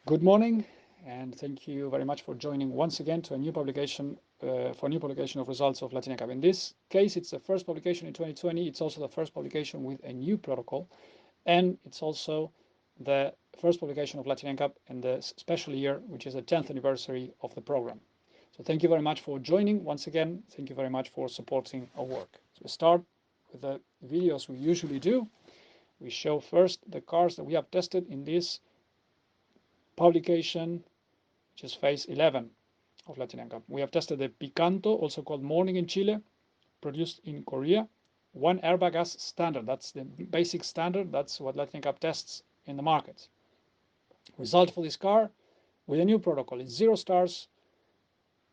Good morning, and thank you very much for joining once again to a new publication of results of LatinNCAP. In this case, it's the first publication in 2020. It's also the first publication with a new protocol, and it's also the first publication of LatinNCAP in the special year, which is the 10th anniversary of the program. So thank you very much for joining once again. Thank you very much for supporting our work. So we start with the videos we usually do. We show first the cars that we have tested in this publication, which is phase 11 of LatinNCAP. We have tested the Picanto, also called Morning in Chile, produced in Korea. 1 airbag as standard. That's the basic standard. That's what LatinNCAP tests in the market. Result for this car with a new protocol. It's 0 stars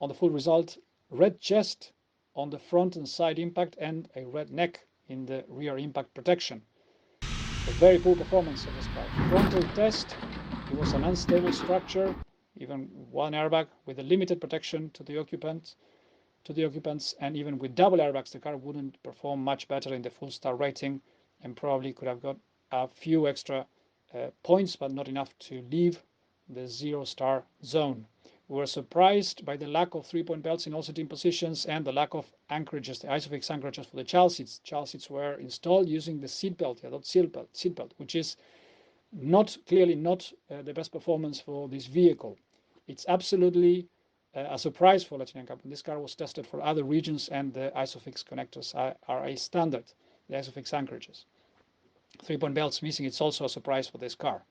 on the full result, red chest on the front and side impact, and a red neck in the rear impact protection. A very poor performance of this car. Frontal test, it was an unstable structure, even 1 airbag with a limited protection to the occupants, and even with double airbags, the car wouldn't perform much better in the full star rating, and probably could have got a few extra points, but not enough to leave the 0 star zone. We were surprised by the lack of 3-point belts in all seating positions and the lack of anchorages, the ISOFIX anchorages for the child seats. Child seats were installed using the seat belt, the adult seat belt, which is clearly not the best performance for this vehicle. It's absolutely a surprise for LatinNCAP. This car was tested for other regions, and the ISOFIX connectors are a standard, the ISOFIX anchorages. 3-point belts missing, it's also a surprise for this car.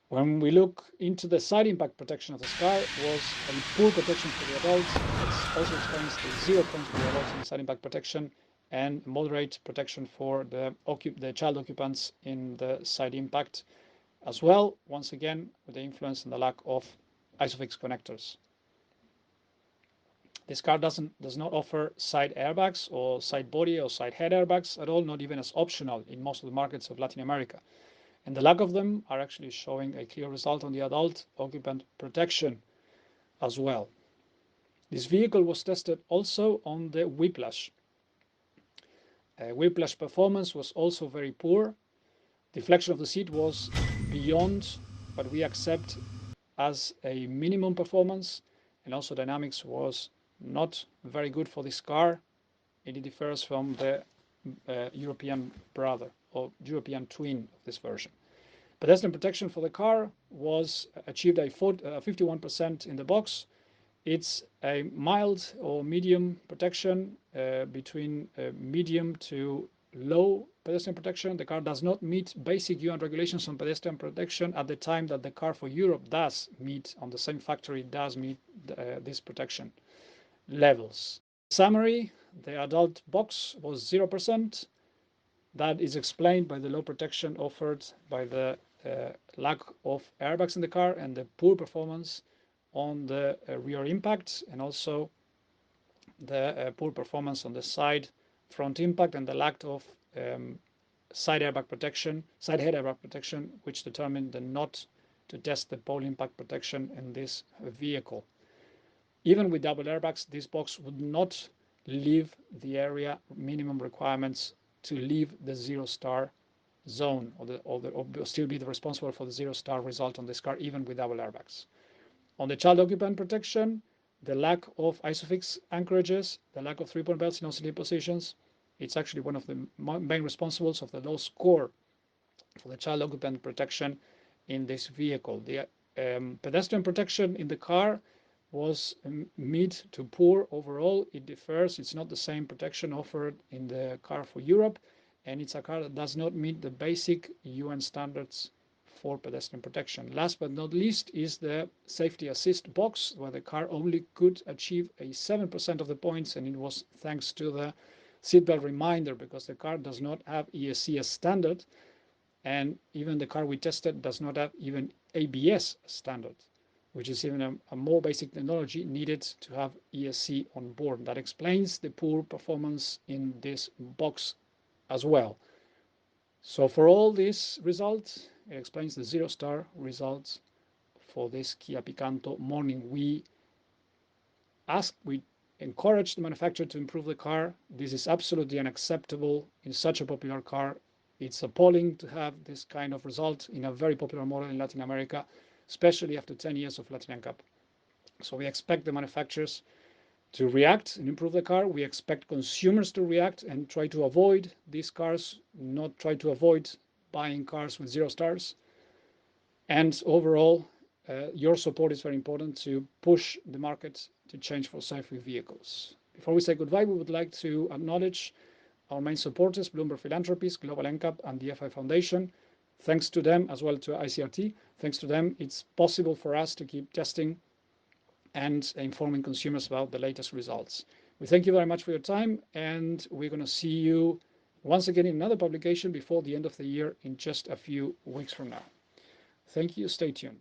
When we look into the side impact protection of this car, it was a poor protection for the adults. It also explains the 0 points for the adults in the side impact protection, and moderate protection for the child occupants in the side impact as well, once again with the influence and the lack of ISOFIX connectors. This car does not offer side airbags or side body or side head airbags at all, not even as optional in most of the markets of Latin America. And the lack of them are actually showing a clear result on the adult occupant protection as well. This vehicle was tested also on the whiplash. Whiplash performance was also very poor. Deflection of the seat was beyond what we accept as a minimum performance, and also dynamics was not very good for this car. It differs from the European brother or European twin of this version. Pedestrian protection for the car was achieved a 51% in the box. It's a mild or medium protection, between medium to low pedestrian protection. The car does not meet basic UN regulations on pedestrian protection at the time that the car for Europe does meet, on the same factory, does meet these protection levels. Summary, the adult box was 0%. That is explained by the low protection offered by the lack of airbags in the car and the poor performance on the rear impact, and also the poor performance on the side front impact, and the lack of side head airbag protection, which determined not to test the pole impact protection in this vehicle. Even with double airbags, this box would not leave the area minimum requirements to leave the 0 star zone, or still be responsible for the 0 star result on this car, even with double airbags. On the child occupant protection, the lack of ISOFIX anchorages, the lack of 3-point belts in all seating positions, it's actually one of the main responsibles of the low score for the child occupant protection in this vehicle. The pedestrian protection in the car was mid to poor overall. It differs. It's not the same protection offered in the car for Europe, and it's a car that does not meet the basic UN standards for pedestrian protection. Last but not least is the safety assist box, where the car only could achieve a 7% of the points, and it was thanks to the seatbelt reminder, because the car does not have ESC as standard, and even the car we tested does not have even ABS standard, which is even a more basic technology needed to have ESC on board. That explains the poor performance in this box as well. So for all these results, it explains the 0 star results for this Kia Picanto Morning. We encourage the manufacturer to improve the car. This is absolutely unacceptable in such a popular car. It's appalling to have this kind of result in a very popular model in Latin America, especially after 10 years of LatinNCAP. So we expect the manufacturers to react and improve the car. We expect consumers to react and try to avoid these cars, not try to avoid buying cars with 0 stars. And overall, your support is very important to push the market to change for safer vehicles. Before we say goodbye, we would like to acknowledge our main supporters, Bloomberg Philanthropies, Global NCAP, and the FI Foundation. Thanks to them, as well to ICRT, thanks to them, it's possible for us to keep testing and informing consumers about the latest results. We thank you very much for your time, and we're going to see you once again in another publication before the end of the year in just a few weeks from now. Thank you. Stay tuned.